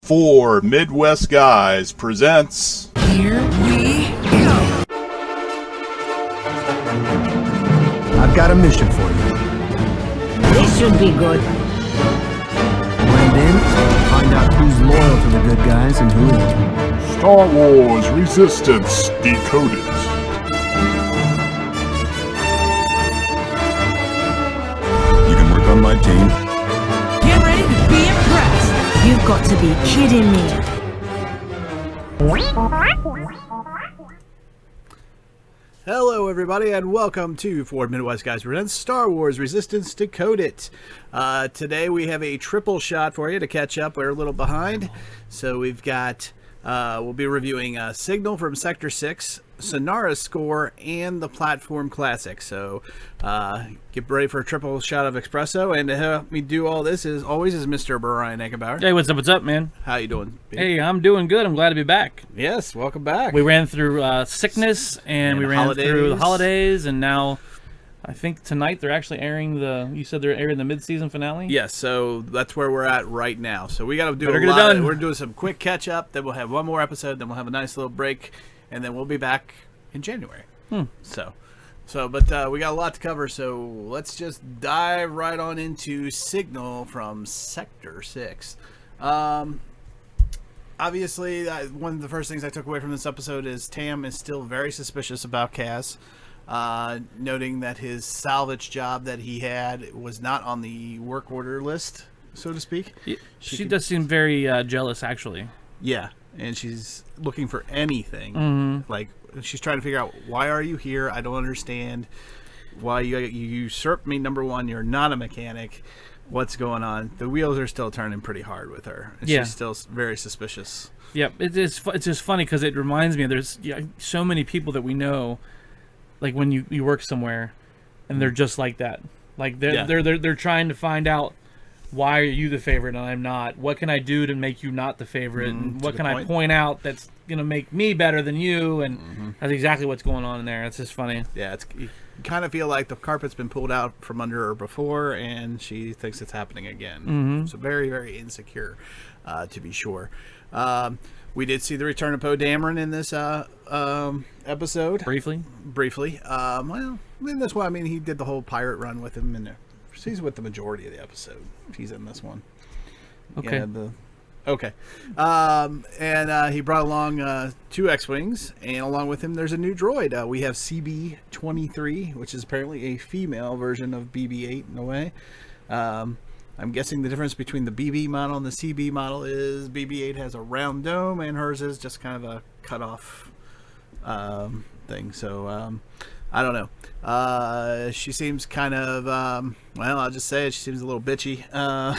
Four Midwest Guys presents... Here we go! I've got a mission for you. This should be good. Blend in, find out who's loyal to the good guys and who isn't. Star Wars Resistance Decoded. You can work on my team. Get ready to be impressed! You've got to be kidding me. Hello, everybody, and welcome to Four Midwest Guys presents Star Wars Resistance Decoded. Today we have a triple shot for you to catch up. We're a little behind, so we've got. We'll be reviewing Signal from Sector 6, Synara's score, and the Platform Classic. So get ready for a triple shot of espresso. And to help me do all this, as always, is Mr. Brian Eckenbauer. Hey, what's up, man? How you doing, Pete? Hey, I'm doing good. I'm glad to be back. Yes, welcome back. We ran through sickness, and we ran through the holidays, and now I think tonight they're actually airing you said they're airing the mid-season finale? Yes, so that's where we're at right now. So we got to do Better a get it lot. done. We're doing some quick catch-up, then we'll have one more episode, then we'll have a nice little break, and then we'll be back in January. But we got a lot to cover, so let's just dive right on into Signal from Sector 6. Obviously, one of the first things I took away from this episode is Tam is still very suspicious about Kaz. Noting that his salvage job that he had was not on the work order list, so to speak. She does seem very jealous, actually. Yeah, and she's looking for anything. Mm-hmm. Like, she's trying to figure out, why are you here? I don't understand. Why you usurped me, number one. You're not a mechanic. What's going on? The wheels are still turning pretty hard with her. And yeah. She's still very suspicious. Yep, it's just funny because it reminds me, there's so many people that we know, like when you work somewhere, and they're just like that. Like they're trying to find out, why are you the favorite and I'm not? What can I do to make you not the favorite? And what can I point out that's gonna make me better than you? And that's exactly what's going on in there. It's just funny. Yeah, you kind of feel like the carpet's been pulled out from under her before, and she thinks it's happening again. So very, very insecure, to be sure. We did see the return of Poe Dameron in this episode. Briefly. Well, in this one, I mean, he did the whole pirate run with him, and he's with the majority of the episode. He's in this one. Okay. And he brought along 2 X-Wings, and along with him, there's a new droid. We have CB-23, which is apparently a female version of BB-8 in a way. I'm guessing the difference between the BB model and the CB model is BB-8 has a round dome, and hers is just kind of a cut-off thing. So, I don't know. She seems kind of, well, I'll just say it. She seems a little bitchy. A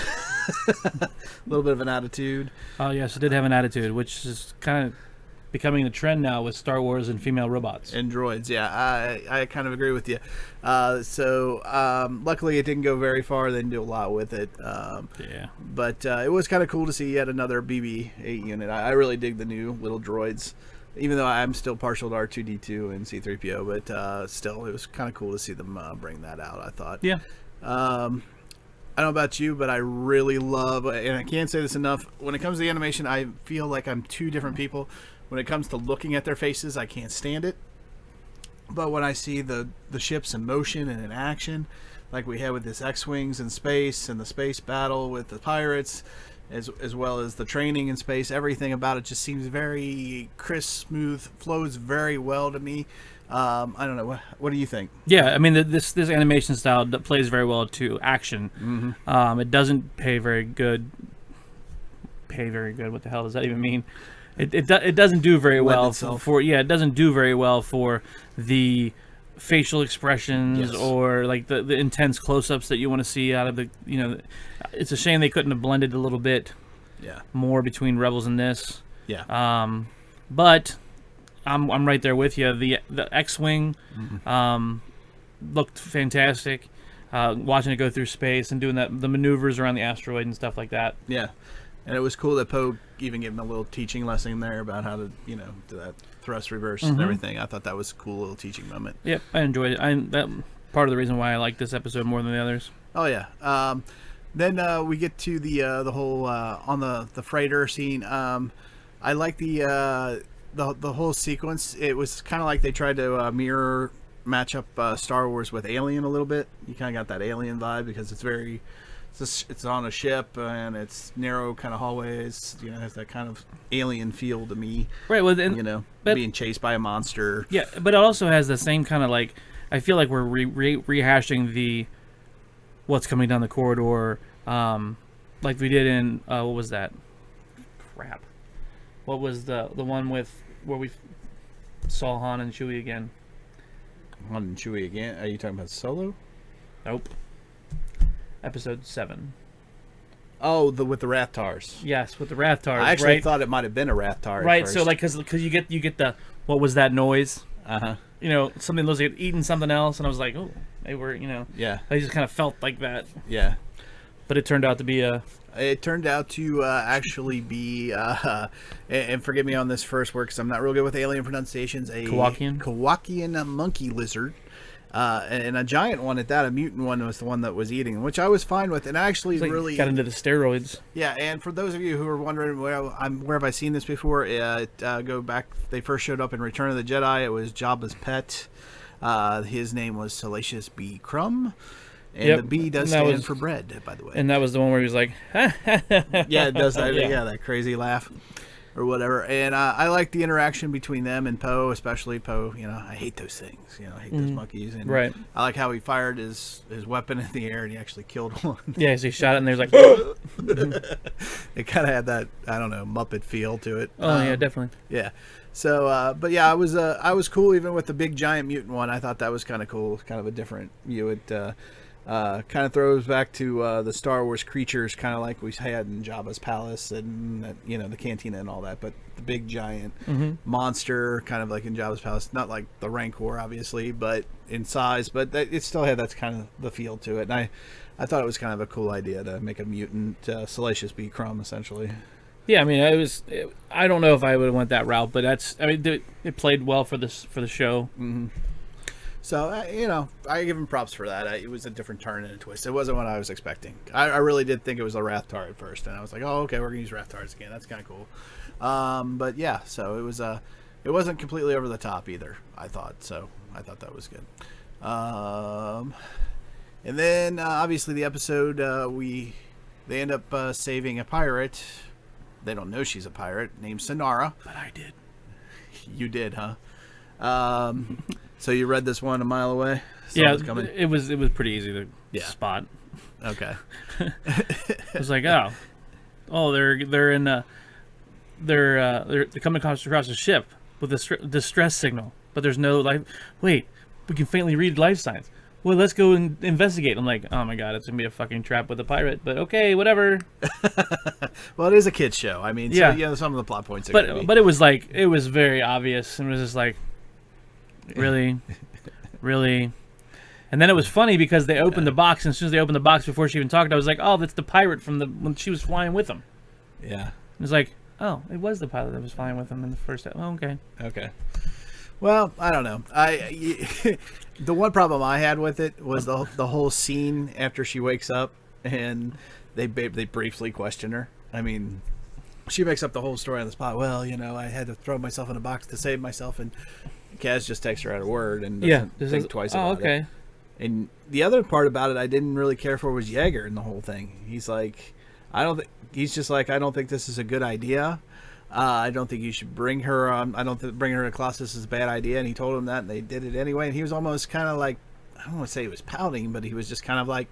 little bit of an attitude. Oh, yeah, she did have an attitude, which is kind of becoming the trend now with Star Wars and female robots. And droids, yeah. I kind of agree with you. Luckily it didn't go very far. They didn't do a lot with it. Yeah. But it was kind of cool to see yet another BB-8 unit. I really dig the new little droids, even though I'm still partial to R2-D2 and C-3PO. But still, it was kind of cool to see them bring that out, I thought. Yeah. I don't know about you, but I really love, and I can't say this enough, when it comes to the animation, I feel like I'm 2 different people. When it comes to looking at their faces, I can't stand it. But when I see the ships in motion and in action, like we had with this X-Wings in space and the space battle with the pirates, as well as the training in space, everything about it just seems very crisp, smooth, flows very well to me. I don't know. What do you think? Yeah, I mean, this animation style plays very well to action. It doesn't pay very good. What the hell does that even mean? It doesn't do very well for it doesn't do very well for the facial expressions or like the intense close-ups that you want to see out of the it's a shame they couldn't have blended a little bit more between Rebels and this. But I'm right there with you. The X-Wing looked fantastic. Watching it go through space and doing the maneuvers around the asteroid and stuff like that. Yeah. And it was cool that Poe even gave him a little teaching lesson there about how to, do that thrust reverse and everything. I thought that was a cool little teaching moment. Yep, I enjoyed it. That part of the reason why I like this episode more than the others. Oh, yeah. Then we get to the whole on the freighter scene. I like the whole sequence. It was kind of like they tried to match up Star Wars with Alien a little bit. You kind of got that Alien vibe because it's on a ship and it's narrow kind of hallways. You know, it has that kind of Alien feel to me. Right. Well, being chased by a monster. Yeah, but it also has the same kind of like. I feel like we're rehashing the what's coming down the corridor, like we did in what was that? Crap. What was the one with where we saw Han and Chewie again? Han and Chewie again? Are you talking about Solo? Nope. Episode 7. Oh, with the Rathars. Yes, with the Rathars. I actually right? thought it might have been a Rathar. Right. First. So like, because you get the what was that noise? Uh-huh. You know, something looks like eating something else, and I was like, oh, they were, Yeah. I just kind of felt like that. Yeah. But it turned out to be a. It turned out to actually be, and forgive me on this first word because I'm not real good with alien pronunciations. A Kowakian monkey lizard, and a giant one at that. A mutant one was the one that was eating, which I was fine with, and I actually really got into the steroids. Yeah, and for those of you who are wondering where have I seen this before, go back. They first showed up in Return of the Jedi. It was Jabba's pet. His name was Salacious B. Crumb. And the B does stand for bread, by the way. And that was the one where he was like, yeah, it does that. Yeah, that crazy laugh or whatever. And I like the interaction between them and Poe, especially Poe. I hate those things. I hate those monkeys. And right. I like how he fired his weapon in the air and he actually killed one. Yeah, so he shot it and there's like, it kind of had that, I don't know, Muppet feel to it. Oh yeah, definitely. Yeah. So, but yeah, I was cool even with the big giant mutant one. I thought that was kind of cool, kind of a different view. It kind of throws back to the Star Wars creatures, kind of like we had in Jabba's palace and the cantina and all that. But the big giant monster, kind of like in Jabba's palace, not like the Rancor, obviously, but in size. But it still had that kind of the feel to it. And I thought it was kind of a cool idea to make a mutant Salacious B. Crumb, essentially. Yeah, I mean, I don't know if I would have went that route, but it played well for the show. Mm-hmm. So, I give him props for that. It was a different turn and a twist. It wasn't what I was expecting. I really did think it was a Rathtar at first, and I was like, oh, okay, we're going to use Rathars again. That's kind of cool. But yeah, so it wasn't completely over the top either, I thought. So I thought that was good. And then, obviously, the episode, they end up saving a pirate. They don't know she's a pirate, named Synara. But I did. You did, huh? So you read this one a mile away? Yeah, it was pretty easy to spot. Okay. It was like, oh, they're in they're coming across the ship with a distress signal, but there's no life. Wait, we can faintly read life signs. Well, let's go and investigate. I'm like, oh my god, it's gonna be a fucking trap with a pirate. But okay, whatever. Well, it is a kids show. I mean, yeah, so, some of the plot points. But it was very obvious, and it was just like, really. And then it was funny because they opened the box, and as soon as they opened the box before she even talked, I was like, oh, that's the pirate from when she was flying with him. Yeah. It was like, oh, it was the pilot that was flying with him in the first. Oh, okay. Okay. Well, I don't know. The one problem I had with it was the whole scene after she wakes up and they briefly question her. I mean, she makes up the whole story on the spot. Well, I had to throw myself in a box to save myself, and Kaz just takes her out of word and doesn't think twice about it. And the other part about it I didn't really care for was Yeager in the whole thing. He's like, I don't think this is a good idea. I don't think you should bring her on. I don't think bringing her to Colossus is a bad idea. And he told him that, and they did it anyway. And he was almost kind of like, I don't want to say he was pouting, but he was just kind of like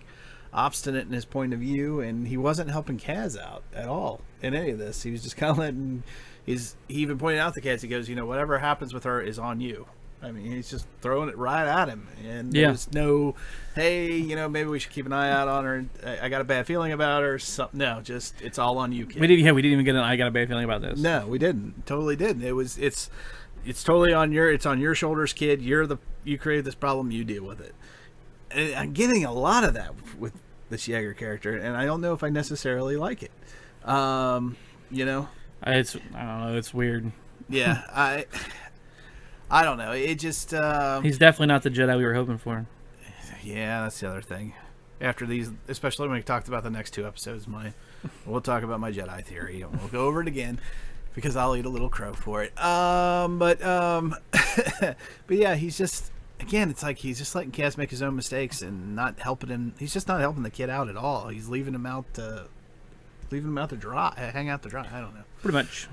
obstinate in his point of view. And he wasn't helping Kaz out at all in any of this. He was just kind of letting, he even pointed out to Kaz, he goes, whatever happens with her is on you. I mean, he's just throwing it right at him. And there's no, hey, maybe we should keep an eye out on her. I got a bad feeling about her. Something. No, just it's all on you, kid. We didn't even get an I got a bad feeling about this. No, we didn't. Totally didn't. It's totally on your shoulders, kid. You created this problem. You deal with it. And I'm getting a lot of that with this Yeager character, and I don't know if I necessarily like it. I don't know. It's weird. Yeah, I don't know. It just... He's definitely not the Jedi we were hoping for. Yeah, that's the other thing. after these, especially when we talked about the next 2 episodes. We'll talk about my Jedi theory, and we'll go over it again because I'll eat a little crow for it. But yeah, he's just, again, it's like he's just letting Kaz make his own mistakes and not helping him. He's just not helping the kid out at all. He's leaving him out to dry, hang out to dry. I don't know. Pretty much.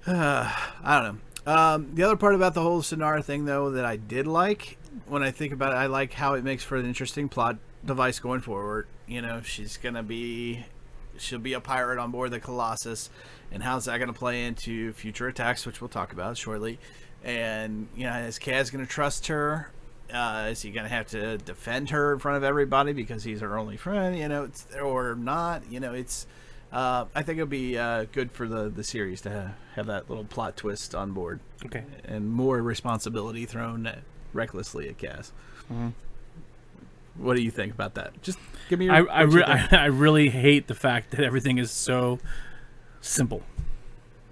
I don't know. The other part about the whole Synara thing, though, that I did like, when I think about it, I like how it makes for an interesting plot device going forward. You know, she'll be a pirate on board the Colossus, and how's that going to play into future attacks, which we'll talk about shortly. And, you know, is Kaz going to trust her? Is he going to have to defend her in front of everybody because he's her only friend, you know, or not? You know, it's... I think it'll be good for the series to have that little plot twist on board. Okay. And more responsibility thrown recklessly at Kaz. Mm-hmm. What do you think about that? Just give me your... I really hate the fact that everything is so simple.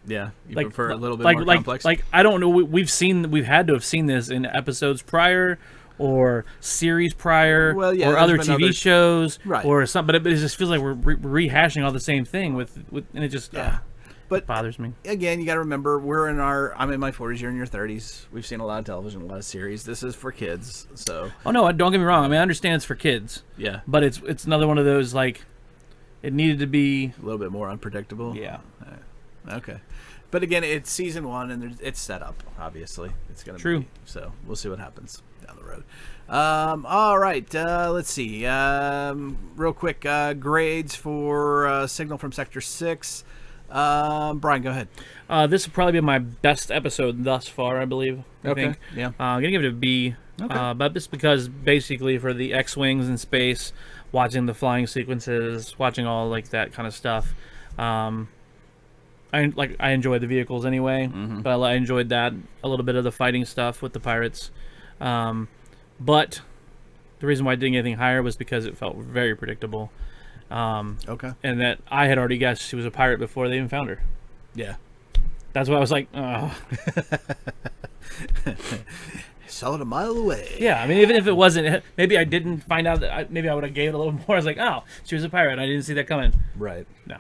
Yeah, you prefer a little bit more complex? Like, I don't know, we've had to have seen this in episodes prior, or series prior, or other TV shows, right, or something. But it just feels like we're rehashing all the same thing with and it just but it bothers me. Again, you got to remember, I'm in my 40s, you're in your 30s. We've seen a lot of television, a lot of series. This is for kids, so. Oh no, don't get me wrong. I mean, I understand it's for kids. Yeah. But it's another one of those, like, it needed to be a little bit more unpredictable. Yeah. Okay. But again, it's season 1, and it's set up. Obviously, it's going to be. So we'll see what happens down the road. All right. Let's see. Real quick, grades for Signal from Sector 6. Brian, go ahead. This will probably be my best episode thus far, I believe. I think. Yeah. I'm gonna give it a B. Okay. But just because basically for the X-wings in space, watching the flying sequences, watching all like that kind of stuff. I enjoyed the vehicles anyway, but I enjoyed that, a little bit of the fighting stuff with the pirates. But the reason why I didn't get anything higher was because it felt very predictable. Okay. And that I had already guessed she was a pirate before they even found her. Yeah. That's why I was like, oh. Saw it a mile away. Yeah, I mean, even if it wasn't, maybe I didn't find out that, maybe I would have gave it a little more. I was like, oh, she was a pirate. I didn't see that coming. Right. No.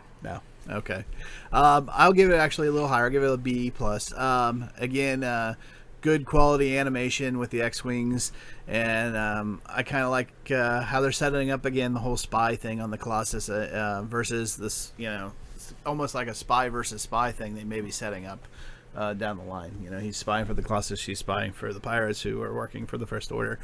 Okay. I'll give it actually a little higher. I'll give it a B+. Again, good quality animation with the X-Wings, and I kind of like how they're setting up, again, the whole spy thing on the Colossus versus this, you know, almost like a spy versus spy thing they may be setting up down the line. You know, he's spying for the Colossus, she's spying for the pirates who are working for the First Order.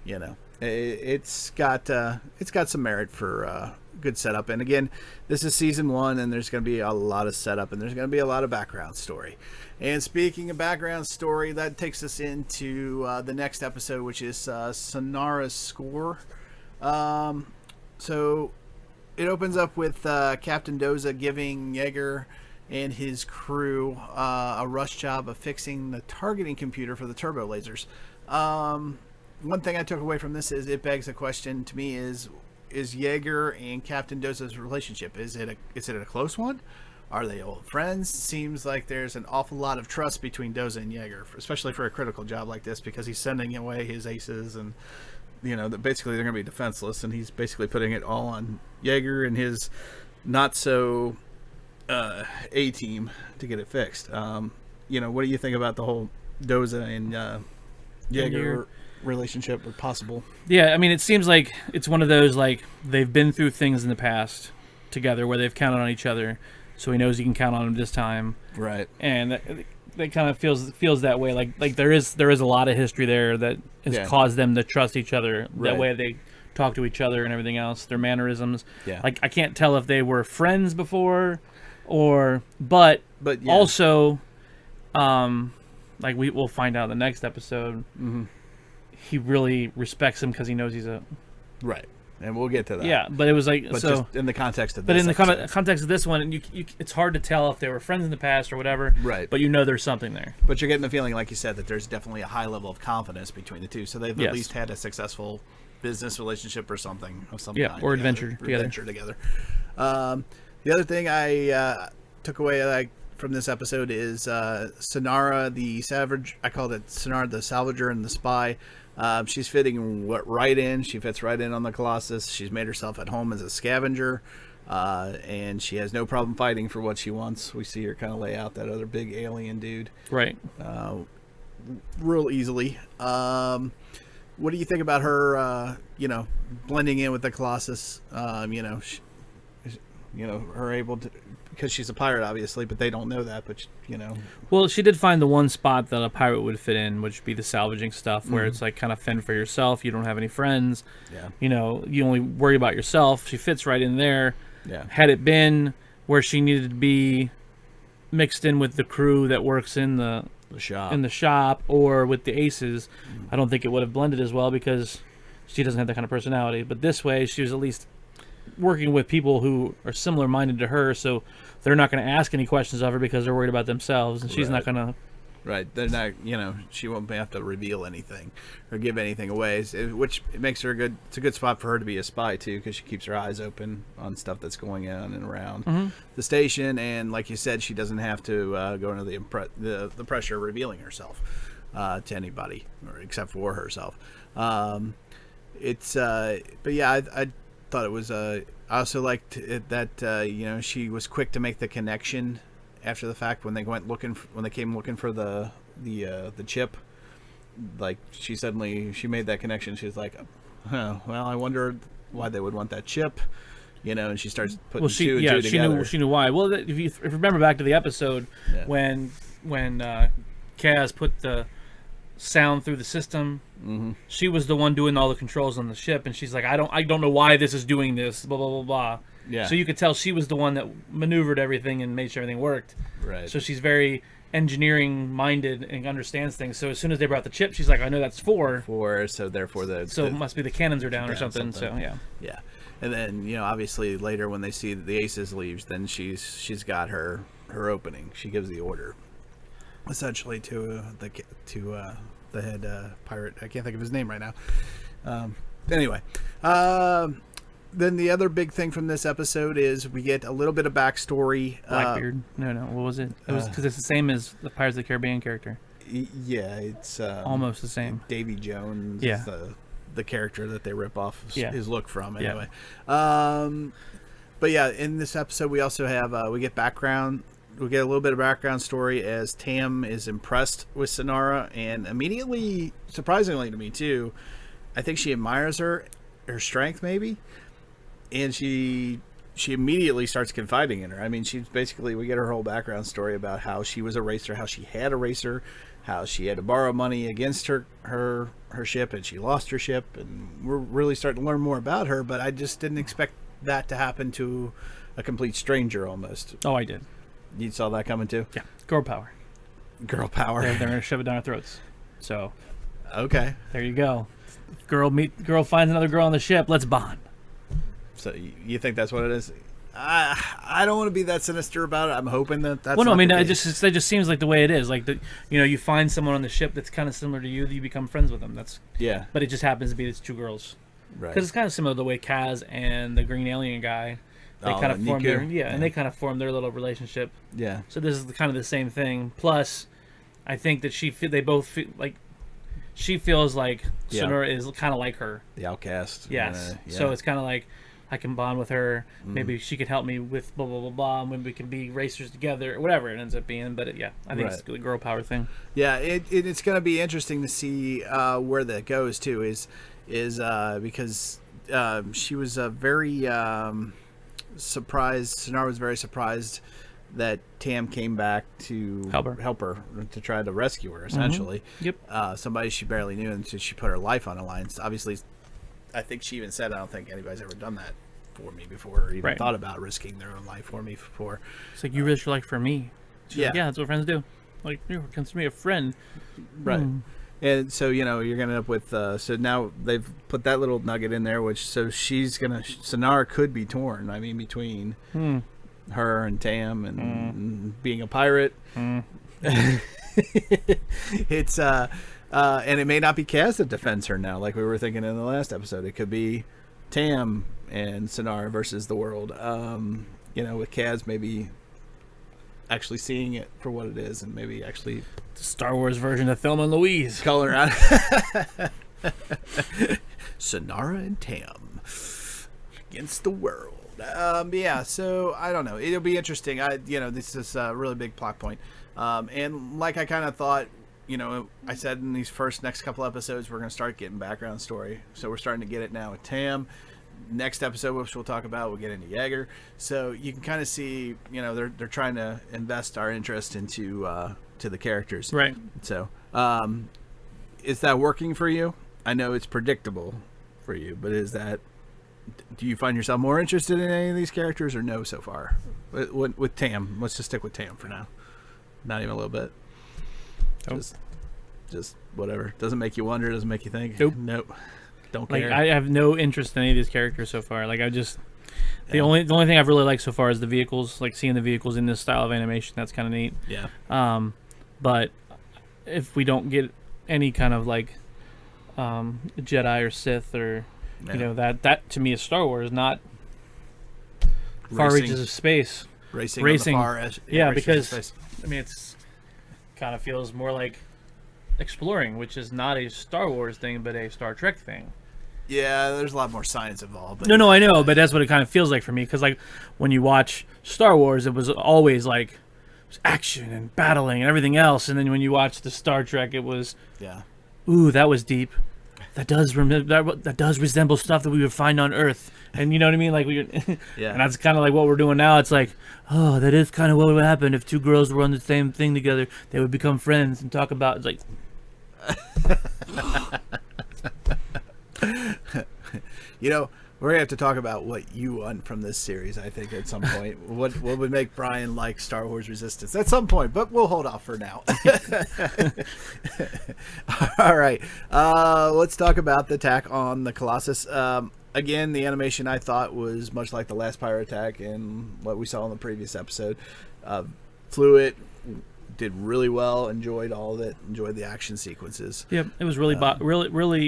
You know, it's got some merit for good setup. And again, this is season 1, and there's going to be a lot of setup, and there's going to be a lot of background story. And speaking of background story, that takes us into the next episode, which is Synara's score. So it opens up with Captain Doza giving Yeager and his crew a rush job of fixing the targeting computer for the turbo lasers. One thing I took away from this is it begs a question to me: is Yeager and Captain Doza's relationship, is it a close one? Are they old friends? Seems like there's an awful lot of trust between Doza and Yeager, especially for a critical job like this, because he's sending away his aces, and you know that basically they're going to be defenseless, and he's basically putting it all on Yeager and his not so A team to get it fixed. You know, what do you think about the whole Doza and Yeager relationship, or possible? Yeah, I mean, it seems like it's one of those, like, they've been through things in the past together where they've counted on each other, so he knows he can count on him this time. Right. And that kind of feels that way. Like there is a lot of history there that has caused them to trust each other. Right. That way they talk to each other and everything else. Their mannerisms. Yeah. Like, I can't tell if they were friends before, but yeah. Also, like we'll find out in the next episode. Mm-hmm. He really respects him because he knows he's a right, and we'll get to that. Yeah, but it was like, but so just in the context of but this in the context of this one, it's hard to tell if they were friends in the past or whatever. Right, but you know there's something there. But you're getting the feeling, like you said, that there's definitely a high level of confidence between the two. So they've at least had a successful business relationship or something of some kind. Or adventure together. The other thing I took away, from this episode is Synara the Savage. I called it Synara the Salvager and the Spy. She's fitting right in. She fits right in on the Colossus. She's made herself at home as a scavenger, and she has no problem fighting for what she wants. We see her kind of lay out that other big alien dude, Right. real easily. What do you think about her? Blending in with the Colossus. Her able to, because she's a pirate, obviously, but they don't know that. But Well, she did find the one spot that a pirate would fit in, which would be the salvaging stuff, where it's like kind of fend for yourself. You don't have any friends. Yeah. You only worry about yourself. She fits right in there. Yeah. Had it been where she needed to be mixed in with the crew that works in the shop or with the aces, I don't think it would have blended as well because she doesn't have that kind of personality. But this way, she was at least working with people who are similar minded to her, so they're not going to ask any questions of her because they're worried about themselves, and she's not going to. Right, they're not. She won't have to reveal anything or give anything away, which makes her good. It's a good spot for her to be a spy too, because she keeps her eyes open on stuff that's going on and around the station. And like you said, she doesn't have to go under the pressure of revealing herself to anybody, or except for herself. But yeah, I thought it was. I also liked it that she was quick to make the connection after the fact when they came looking for the chip. Like she made that connection. She's like, oh, well, I wonder why they would want that chip, and she starts putting two and two together. She knew why. Well, if you remember back to the episode when Kaz put the sound through the system, she was the one doing all the controls on the ship, and she's like, I don't know why this is doing this, blah blah blah blah. Yeah. So you could tell she was the one that maneuvered everything and made sure everything worked. Right. So she's very engineering minded and understands things. So as soon as they brought the chip, she's like, I know that's four. So therefore it must be the cannons are down or something. So yeah. Yeah. And then obviously later when they see the aces leaves, then she's got her opening. She gives the order, essentially to the head pirate. I can't think of his name right now. Anyway. Then the other big thing from this episode is we get a little bit of backstory. Blackbeard. No. What was it? It was because it's the same as the Pirates of the Caribbean character. Yeah, it's almost the same. Davy Jones is the character that they rip off his look from. Anyway. But yeah, in this episode we also have we get background. We get a little bit of background story as Tam is impressed with Synara, and immediately, surprisingly to me too, I think she admires her strength maybe. And she immediately starts confiding in her. I mean, she's basically, we get her whole background story about how she was a racer, how she had a racer, how she had to borrow money against her ship, and she lost her ship. And we're really starting to learn more about her, but I just didn't expect that to happen to a complete stranger almost. Oh, I did. You saw that coming too? Yeah. Girl power. Girl power. They're going to shove it down our throats. So. Okay. There you go. Girl finds another girl on the ship. Let's bond. So you think that's what it is? I don't want to be that sinister about it. I'm hoping that's. Well, no, I mean, it just seems like the way it is. Like you find someone on the ship that's kind of similar to you, that you become friends with them. That's But it just happens to be it's two girls. Right. Because it's kind of similar to the way Kaz and the green alien guy, they kind of formed and they kind of formed their little relationship. Yeah. So this is kind of the same thing. Plus, I think that they both feel like. She feels like Synara is kind of like her. The outcast. Yes. So it's kind of like, I can bond with her. Maybe she could help me with blah, blah, blah, blah. And maybe we can be racers together, or whatever it ends up being. But I think it's the girl power thing. Yeah, it's going to be interesting to see where that goes, too, is because she was very surprised. Synara was very surprised that Tam came back to help her to try to rescue her, essentially. Yep. Somebody she barely knew, and so she put her life on the line. Obviously, I think she even said, I don't think anybody's ever done that for me before, or even thought about risking their own life for me before. It's like, you risk your life for me. She's like, that's what friends do. Like, you consider me a friend. Right. And so, you're going to end up with, so now they've put that little nugget in there, Synara could be torn, between her and Tam and being a pirate. It's and it may not be Kaz that defends her now, like we were thinking in the last episode. It could be Tam and Synara versus the world. With Kaz maybe actually seeing it for what it is, and maybe actually The Star Wars version of Thelma and Louise. color around. Synara and Tam against the world. Yeah, so I don't know. It'll be interesting. This is a really big plot point. And like I kind of thought, I said in these next couple episodes, we're going to start getting background story. So we're starting to get it now with Tam. Next episode, which we'll talk about, we'll get into Yeager. So you can kind of see, they're trying to invest our interest into to the characters. Right. So, is that working for you? I know it's predictable for you, but do you find yourself more interested in any of these characters or no so far? With Tam, let's just stick with Tam for now. Not even a little bit. Nope. Just whatever. Doesn't make you wonder. Doesn't make you think. Nope. Don't Like care. I have no interest in any of these characters so far. Like the only thing I've really liked so far is the vehicles. Like seeing the vehicles in this style of animation. That's kind of neat. Yeah. But if we don't get any kind of like Jedi or Sith or that to me is Star Wars, not far Racing. reaches of space. Racing. On the far edge, Yeah, reaches of because space. I mean it's kind of feels more like exploring, which is not a Star Wars thing, but a Star Trek thing. Yeah, there's a lot more science involved. But No, I know, but that's what it kind of feels like for me. Because like when you watch Star Wars, it was always like action and battling and everything else, and then when you watch the Star Trek, it was ooh, that was deep. That does resemble stuff that we would find on Earth, and you know what I mean. Like and that's kind of like what we're doing now. It's like, oh, that is kind of what would happen if two girls were on the same thing together. They would become friends and talk about. It's like. We're gonna have to talk about what you want from this series. I think at some point, what would make Brian like Star Wars Resistance at some point, but we'll hold off for now. All right, let's talk about the attack on the Colossus. Again, the animation I thought was much like the last pirate attack and what we saw in the previous episode. Fluid. Did really well. Enjoyed all of it. Enjoyed the action sequences. Yep, it was really,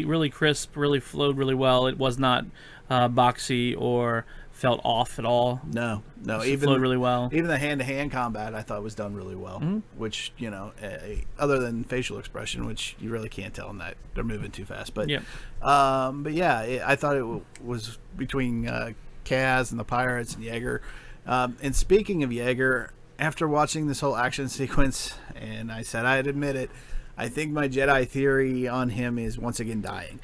really crisp. Really flowed really well. It was not boxy or felt off at all. No. It flowed really well. Even the hand-to-hand combat, I thought was done really well. Mm-hmm. Which other than facial expression, which you really can't tell in that they're moving too fast. But yep. I thought it was between Kaz and the pirates and Yeager. And speaking of Yeager. After watching this whole action sequence, and I said I'd admit it, I think my Jedi theory on him is once again dying.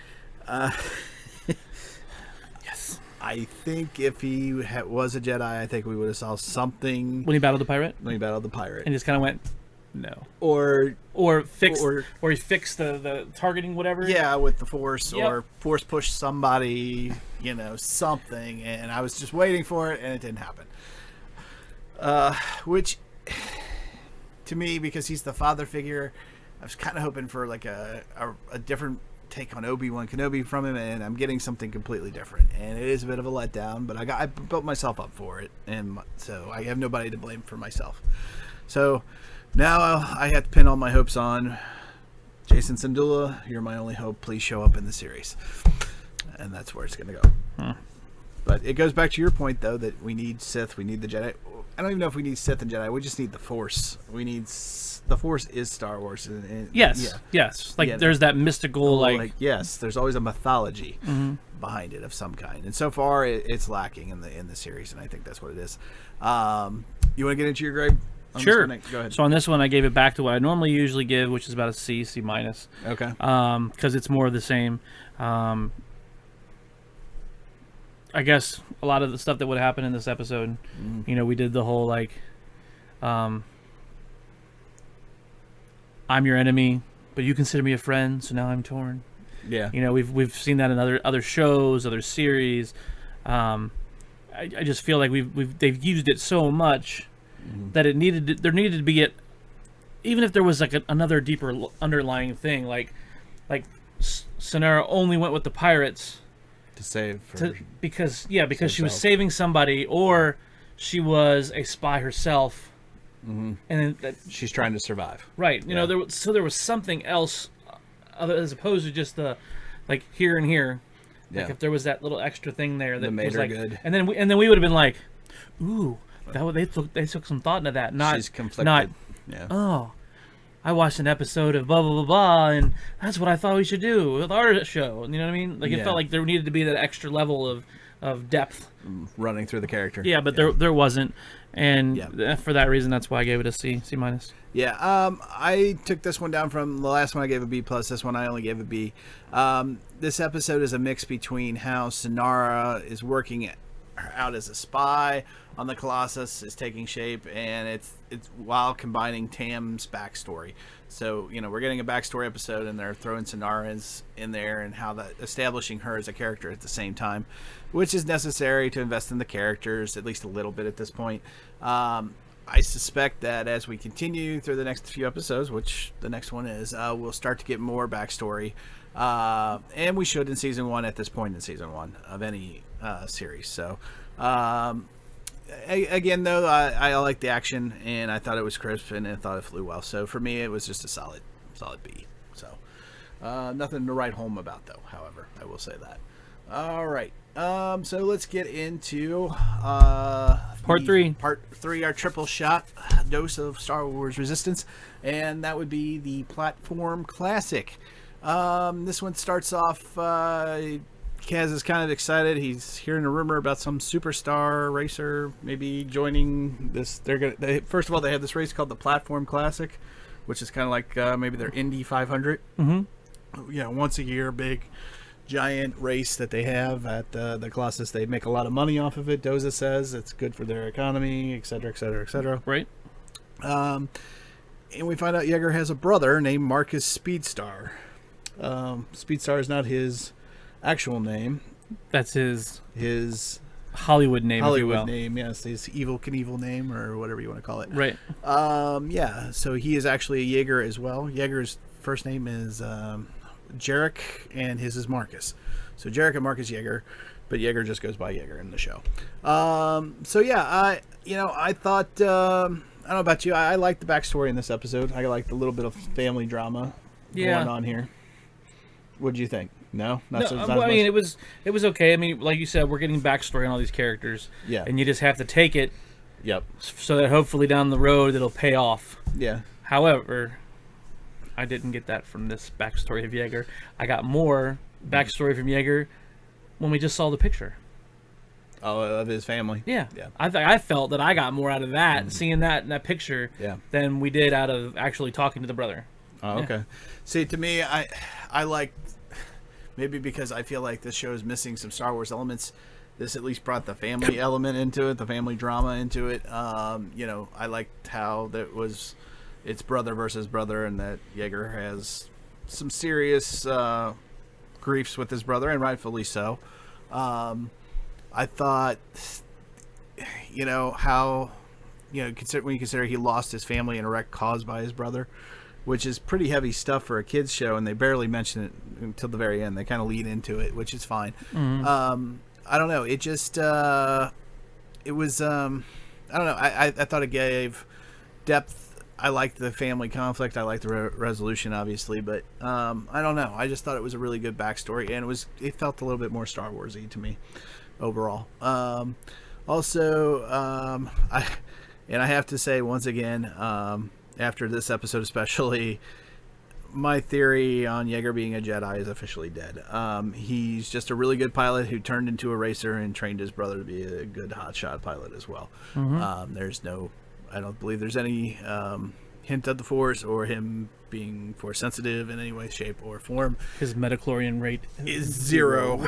Yes. I think if he was a Jedi, I think we would have saw something When he battled the pirate? when he battled the pirate. And just kind of went, no. Or he fixed the targeting, whatever. yeah, with the Force, Yep. or Force push somebody, something, and I was just waiting for it, and it didn't happen. Which, to me, because he's the father figure, I was kind of hoping for like a different take on Obi-Wan Kenobi from him, and I'm getting something completely different. And it is a bit of a letdown, but I built myself up for it, and so I have nobody to blame for myself. So now I have to pin all my hopes on Jason Syndulla. You're my only hope. Please show up in the series, and that's where it's going to go. But it goes back to your point, though, that we need Sith, we need the Jedi. I don't even know if we need Sith and Jedi. We just need the Force. The Force is Star Wars. Yes. Like there's that mystical, yes, there's always a mythology behind it of some kind. And so far, it's lacking in the series, and I think that's what it is. You want to get into your grade? Sure. Go ahead. So on this one, I gave it back to what I normally usually give, which is about a C minus. Okay. Because it's more of the same. I guess a lot of the stuff that would happen in this episode, we did the whole I'm your enemy, but you consider me a friend, so now I'm torn. Yeah. We've seen that in other shows, other series. I just feel like they've used it so much that there needed to be even if there was like another deeper underlying thing, like Synara only went with the pirates. To save because she was saving somebody, or she was a spy herself, and then she's trying to survive. Right. There was something else, as opposed to just the here and here. Like if there was that little extra thing there that made was her good. and then we would have been like, ooh, They took some thought into that. Not She's conflicted. Not Yeah. oh, I watched an episode of blah blah blah blah, and that's what I thought we should do with our show. You know what I mean? Like it Yeah. felt like there needed to be that extra level of depth. Running through the character. Yeah, but there wasn't, and Yeah. for that reason, that's why I gave it a C minus. Yeah, I took this one down from the last one I gave a B+. This one I only gave a B. This episode is a mix between how Synara is working out as a spy on the Colossus is taking shape, and it's while combining Tam's backstory. So we're getting a backstory episode, and they're throwing Synara in there, and how that establishing her as a character at the same time, which is necessary to invest in the characters at least a little bit at this point. I suspect that as we continue through the next few episodes, which the next one is, we'll start to get more backstory. And we should in season 1 at this point in season 1 of any series. So, again, though, I like the action, and I thought it was crisp, and I thought it flew well. So for me, it was just a solid B. So, nothing to write home about, though, however, I will say that. All right. So let's get into Part 3. Part 3, our triple shot dose of Star Wars Resistance, and that would be the platform classic. This one starts off. Kaz is kind of excited. He's hearing a rumor about some superstar racer maybe joining this. First of all, they have this race called the Platform Classic, which is kind of like maybe their Indy 500. Mm-hmm. Once a year, big giant race that they have at the Colossus. They make a lot of money off of it. Doza says it's good for their economy, etc., etc., etc. Right. And we find out Yeager has a brother named Marcus Speedstar. Speedstar is not his actual name. That's his Hollywood Hollywood name, if you will. name, yes, his Evil Knievel name, or whatever you want to call it. Right. So he is actually a Yeager as well. Yeager's first name is Jarek, and his is Marcus. So Jarek and Marcus Yeager, but Yeager just goes by Yeager in the show. I thought, I don't know about you, I liked the backstory in this episode. I liked a little bit of family drama going on here. What did you think? No, not so. Not well, as I mean, much? it was okay. I mean, like you said, we're getting backstory on all these characters. Yeah. And you just have to take it. Yep. So that hopefully down the road it'll pay off. Yeah. However, I didn't get that from this backstory of Yeager. I got more backstory from Yeager when we just saw the picture. Oh, of his family. Yeah. Yeah. I felt that I got more out of that, seeing that in that picture, than we did out of actually talking to the brother. Oh, okay. Yeah. See, to me, I like, maybe because I feel like this show is missing some Star Wars elements, this at least brought the family element into it, the family drama into it. I liked how that was, it's brother versus brother, and that Yeager has some serious griefs with his brother, and rightfully so. I thought, how, when you consider he lost his family in a wreck caused by his brother, which is pretty heavy stuff for a kids show, and they barely mention it until the very end. They kind of lead into it, which is fine. Mm-hmm. I don't know. It just, it was, I don't know. I thought it gave depth. I liked the family conflict. I liked the resolution, obviously, but I don't know. I just thought it was a really good backstory, and it felt a little bit more Star Wars-y to me overall. I have to say once again, after this episode especially, my theory on Yeager being a Jedi is officially dead. He's just a really good pilot who turned into a racer and trained his brother to be a good hotshot pilot as well. Mm-hmm. I don't believe there's any hint of the Force or him being Force sensitive in any way, shape, or form. His midichlorian rate is 0.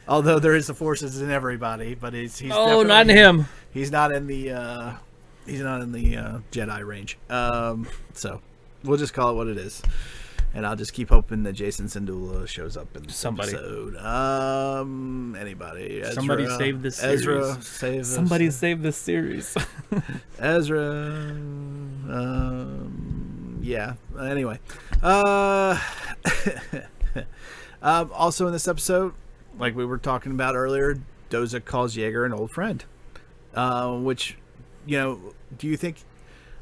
Although there is the Forces in everybody, but he's not in him. He's not in the Jedi range. So we'll just call it what it is, and I'll just keep hoping that Jason Syndulla shows up in this episode. Anybody? Ezra, somebody save this series. Ezra, save this. Somebody save this series. Ezra. Yeah. Anyway. Also in this episode, like we were talking about earlier, Doza calls Yeager an old friend. Which, do you think...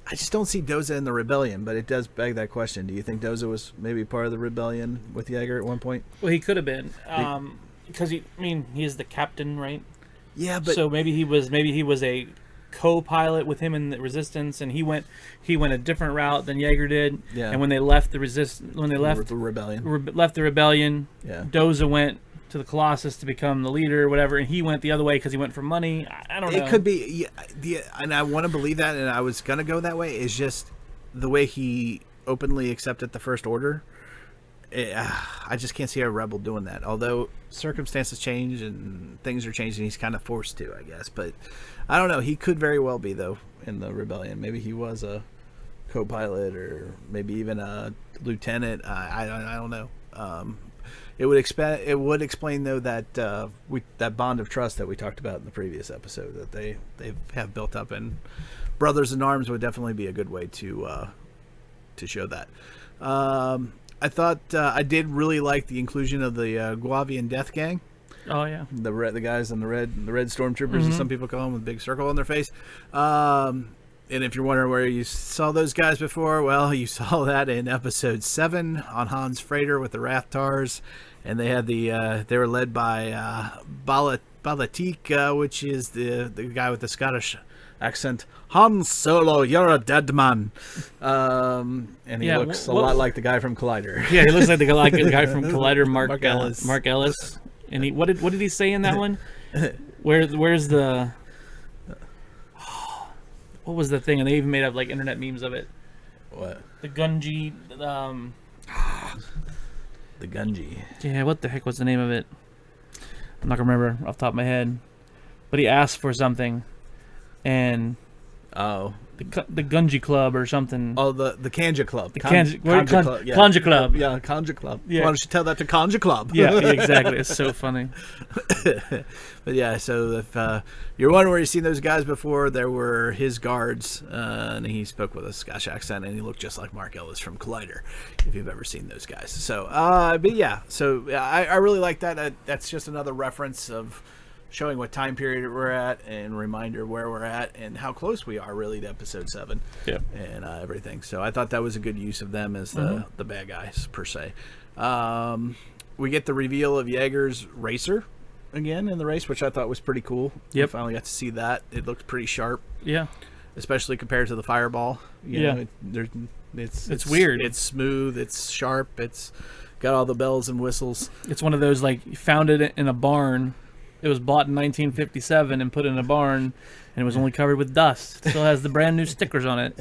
I just don't see Doza in the rebellion, but it does beg that question. Do you think Doza was maybe part of the rebellion with Yeager at one point? Well, he could have been. Because he is the captain, right? Yeah, but so maybe he was a co-pilot with him in the Resistance, and he went a different route than Yeager did. Yeah. And when they left the rebellion, left the rebellion, Yeah. Doza went to the Colossus to become the leader or whatever, and he went the other way because he went for money. I don't know. it could be. Yeah, and I want to believe that, and I was gonna go that way. Is just the way he openly accepted the First Order. I just can't see a rebel doing that. Although circumstances change and things are changing, he's kind of forced to, I guess. But I don't know. He could very well be, though, in the rebellion. Maybe he was a co-pilot or maybe even a lieutenant. I don't know. It would explain though that that bond of trust that we talked about in the previous episode that they have built up, and brothers in arms would definitely be a good way to show that. I thought I did really like the inclusion of the Guavian Death Gang. Oh yeah, The guys in the red stormtroopers, as some people call them, with a big circle on their face. And if you're wondering where you saw those guys before, well, you saw that in Episode 7 on Han's freighter with the Rathtars, and they had they were led by Balatik, which is the guy with the Scottish accent. Han Solo, you're a dead man. And he looks a lot like the guy from Collider. Yeah, he looks like the guy from Collider, Mark Ellis. Mark Ellis. And what did he say in that one? Where's the what was the thing? And they even made up like internet memes of it. What? The Gunji. The Gunji. Yeah, what the heck was the name of it? I'm not gonna remember off the top of my head. But he asked for something, and the Gunji Club or something. Oh, the Kanja Club. The Kanja Club. Yeah. Kanja Club. Yeah, Kanja Club. Yeah. Why don't you tell that to Kanja Club? Yeah, exactly. It's so funny. But yeah, so if you're wondering where you've seen those guys before, there were his guards, and he spoke with a Scottish accent, and he looked just like Mark Ellis from Collider, if you've ever seen those guys. So, but yeah, so I really like that. That's just another reference of showing what time period we're at and reminder where we're at and how close we are really to Episode 7 and everything. So I thought that was a good use of them as the bad guys, per se. We get the reveal of Yeager's racer again in the race, which I thought was pretty cool. Yep. We finally got to see that. It looked pretty sharp. Yeah. Especially compared to the Fireball. You know, it's weird. It's smooth. It's sharp. It's got all the bells and whistles. It's one of those, like, you found it in a barn. It was bought in 1957 and put in a barn, and it was only covered with dust. It still has the brand new stickers on it.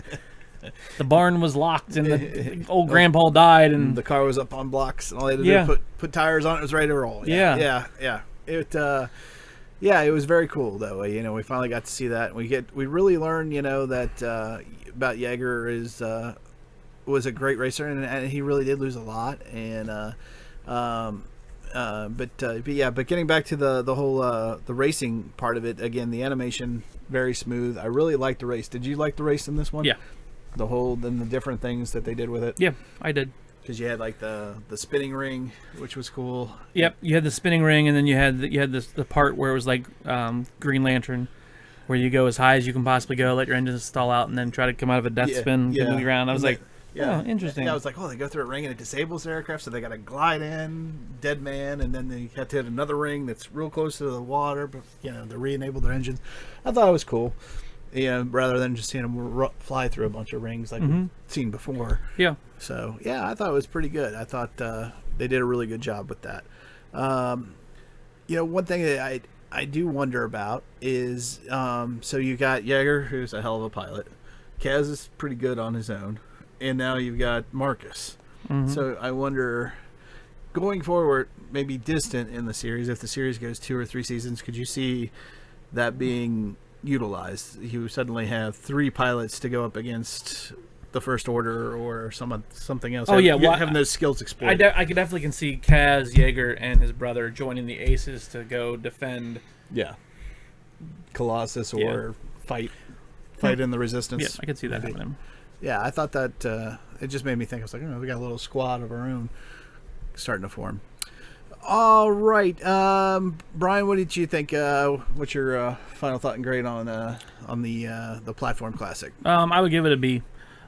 The barn was locked, and the old grandpa died, and the car was up on blocks, and all they had to do put tires on it, was ready to roll. Yeah. It was very cool though. You know, we finally got to see that. We really learned, you know, that about Yeager was a great racer, and he really did lose a lot. And but getting back to the whole the racing part of it again, the animation very smooth. I really liked the race. Did you like the race in this one? Yeah. And the different things that they did with it. Yeah, I did. Because you had like the spinning ring, which was cool. Yep, you had the spinning ring, and then you had the part where it was like Green Lantern, where you go as high as you can possibly go, let your engines stall out, and then try to come out of a death spin, get moving around. I was like, oh, interesting. Yeah, I was like, oh, they go through a ring and it disables the aircraft, so they got to glide in, dead man, and then they have to hit another ring that's real close to the water, but you know, to re-enable their engines. I thought it was cool. Yeah, rather than just seeing them fly through a bunch of rings like we've seen before. Yeah. So, yeah, I thought it was pretty good. I thought they did a really good job with that. You know, one thing that I do wonder about is, so you got Yeager, who's a hell of a pilot. Kaz is pretty good on his own. And now you've got Marcus. So I wonder, going forward, maybe distant in the series, if the series goes 2 or 3 seasons, could you see that being utilized? You suddenly have 3 pilots to go up against the First Order or something else. Oh, yeah. Having those skills explored. I definitely can see Kaz, Yeager, and his brother joining the Aces to go defend. Yeah. Colossus or fight in the Resistance. Yeah, I could see that happening. Yeah, I thought that it just made me think. I was like, we got a little squad of our own starting to form. All right, Brian, what did you think? What's your final thought and grade on the Platform Classic? I would give it a B.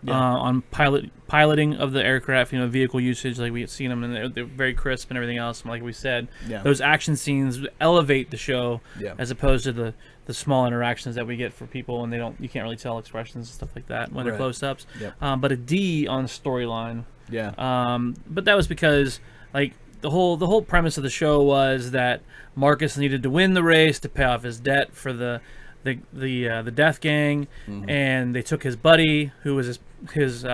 on piloting of the aircraft, vehicle usage, like we've seen them, and they're very crisp and everything else. And like we said, those action scenes elevate the show as opposed to the small interactions that we get for people, and you can't really tell expressions and stuff like that when they're close-ups. But a D on storyline. But that was because like the whole premise of the show was that Marcus needed to win the race to pay off his debt for the Death Gang, and they took his buddy, who was his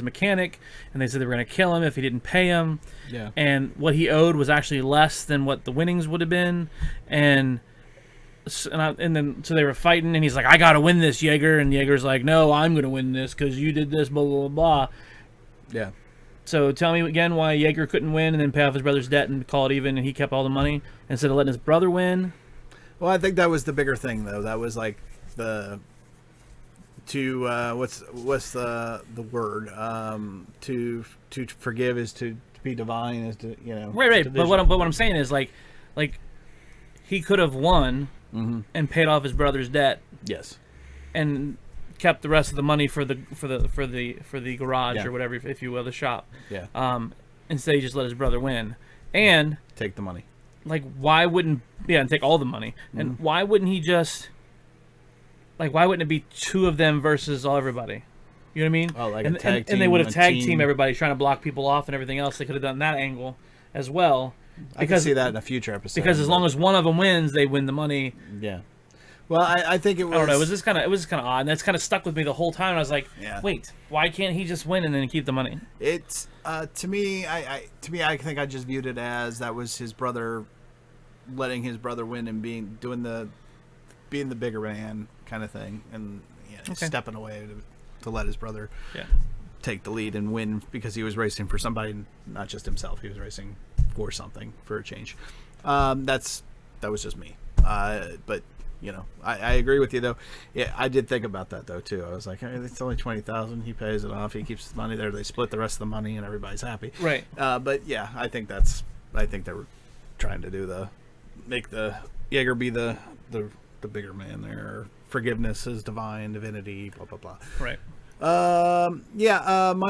mechanic, and they said they were going to kill him if he didn't pay him. And what he owed was actually less than what the winnings would have been, and then they were fighting, and he's like, "I got to win this, Jaeger," and Jaeger's like, "No, I'm going to win this because you did this, blah blah blah blah." So tell me again why Jaeger couldn't win and then pay off his brother's debt and call it even, and he kept all the money instead of letting his brother win. Well, I think that was the bigger thing, though. That was like what's the word? To forgive is to be divine, is to Right. But what I'm saying is like he could have won and paid off his brother's debt. Yes. And kept the rest of the money for the garage or whatever, if you will, the shop. Instead, he just let his brother win and take the money. Like, why wouldn't and take all the money? And why wouldn't he just why wouldn't it be two of them versus everybody? You know what I mean? Oh, like and, a tag team. And they would have tag team everybody, trying to block people off and everything else. They could have done that angle as well. I can see that in a future episode. Because as long as one of them wins, they win the money. Yeah. Well, I think it was. I don't know. It was just kind of odd, and that's kind of stuck with me the whole time. I was like, wait, why can't he just win and then keep the money? It's to me, I think I just viewed it as that was his brother, letting his brother win and being the bigger man kind of thing, and stepping away to let his brother take the lead and win because he was racing for somebody, not just himself. He was racing for something, for a change. That was just me, but. I agree with you though. Yeah, I did think about that though too. I was like, hey, it's only $20,000. He pays it off. He keeps his money there. They split the rest of the money, and everybody's happy. Right. But yeah, I think they were trying to make the Jaeger be the bigger man there. Forgiveness is divine, divinity, blah blah blah. Right. My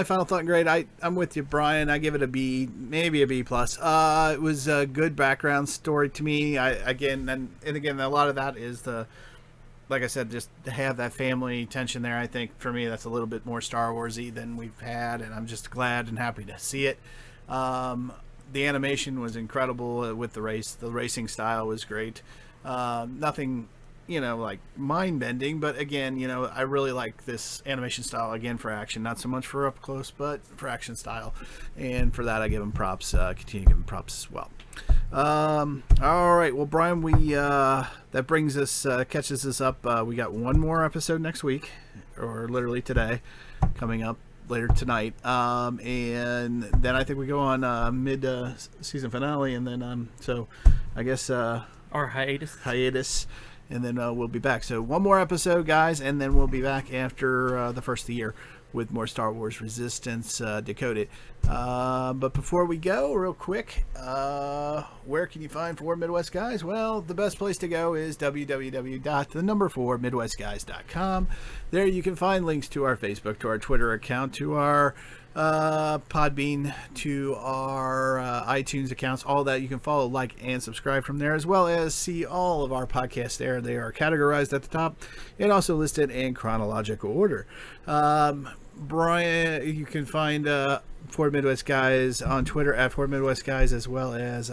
final thought and grade. I'm with you, Brian. I give it a B, maybe a B+. It was a good background story to me. Again, a lot of that is like I said, just to have that family tension there. I think for me, that's a little bit more Star Wars-y than we've had, and I'm just glad and happy to see it. The animation was incredible with the race. The racing style was great. Nothing like mind-bending, but again, I really like this animation style again for action, not so much for up close, but for action style, and for that I give him props. Continue to give him props as well. All right, well, Brian, we that brings us catches us up. We got one more episode next week, or literally today, coming up later tonight, and then I think we go on mid season finale, and then so I guess our hiatus. And then we'll be back. So one more episode, guys, and then we'll be back after the first of the year with more Star Wars Resistance Decoded. But before we go, real quick, where can you find 4 Midwest Guys? Well, the best place to go is www.4midwestguys.com. There you can find links to our Facebook, to our Twitter account, to our Podbean, to our iTunes accounts, all that. You can follow, like, and subscribe from there, as well as see all of our podcasts there. They are categorized at the top and also listed in chronological order. Brian, you can find Ford Midwest Guys on Twitter at Ford Midwest Guys, as well as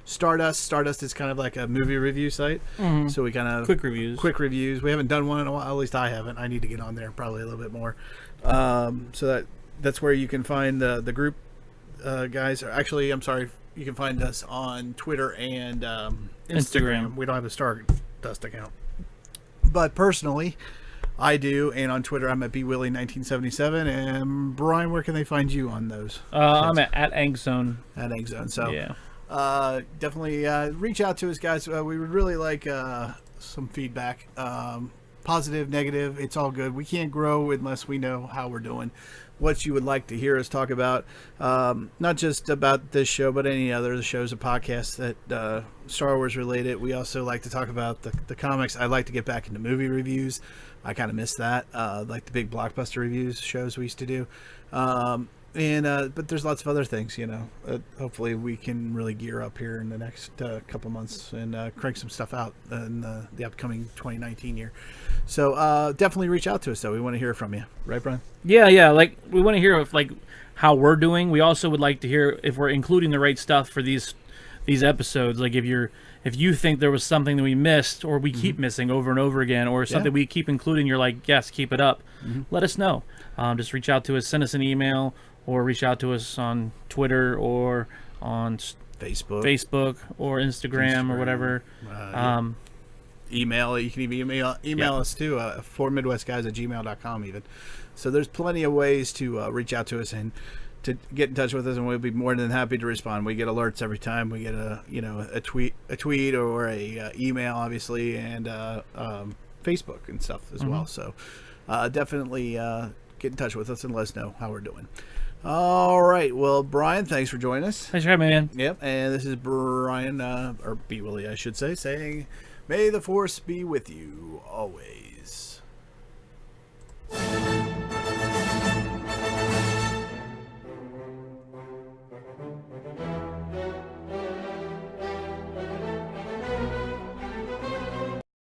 Stardust. Stardust is kind of like a movie review site, so we kind of quick reviews. We haven't done one in a while. At least I haven't. I need to get on there probably a little bit more. So that's where you can find the group guys. Actually, I'm sorry, you can find us on Twitter and Instagram. We don't have a Stardust account, but personally, I do, and on Twitter I'm at bwilly1977. And Brian, where can they find you on those? I'm at Angzone. At Angzone. So yeah. Definitely reach out to us, guys. We would really like some feedback. positive, negative, it's all good. We can't grow unless we know how we're doing. What you would like to hear us talk about, not just about this show, but any other shows and podcasts that Star Wars related. We also like to talk about the comics. I like to get back into movie reviews. I kind of miss that, like the big blockbuster reviews shows we used to do. But there's lots of other things, hopefully we can really gear up here in the next couple months and crank some stuff out in the upcoming 2019 year. So definitely reach out to us, though. We want to hear from you. Right, Brian? Yeah. Like, we want to hear how we're doing. We also would like to hear if we're including the right stuff for these episodes. Like, if you think there was something that we missed or we keep missing over and over again, or something we keep including, you're like, yes, keep it up. Let us know. Just reach out to us, send us an email, or reach out to us on Twitter or on Facebook or Instagram or whatever. Email. You can even email us too, 4midwestguys@gmail.com even. So there's plenty of ways to reach out to us and to get in touch with us, and we'll be more than happy to respond. We get alerts every time we get a tweet or a email, obviously, and Facebook and stuff as well. So definitely get in touch with us and let us know how we're doing. All right. Well, Brian, thanks for joining us. Thanks for having me, man. Yep. And this is Brian, or B. Willie, I should say, saying, may the Force be with you always.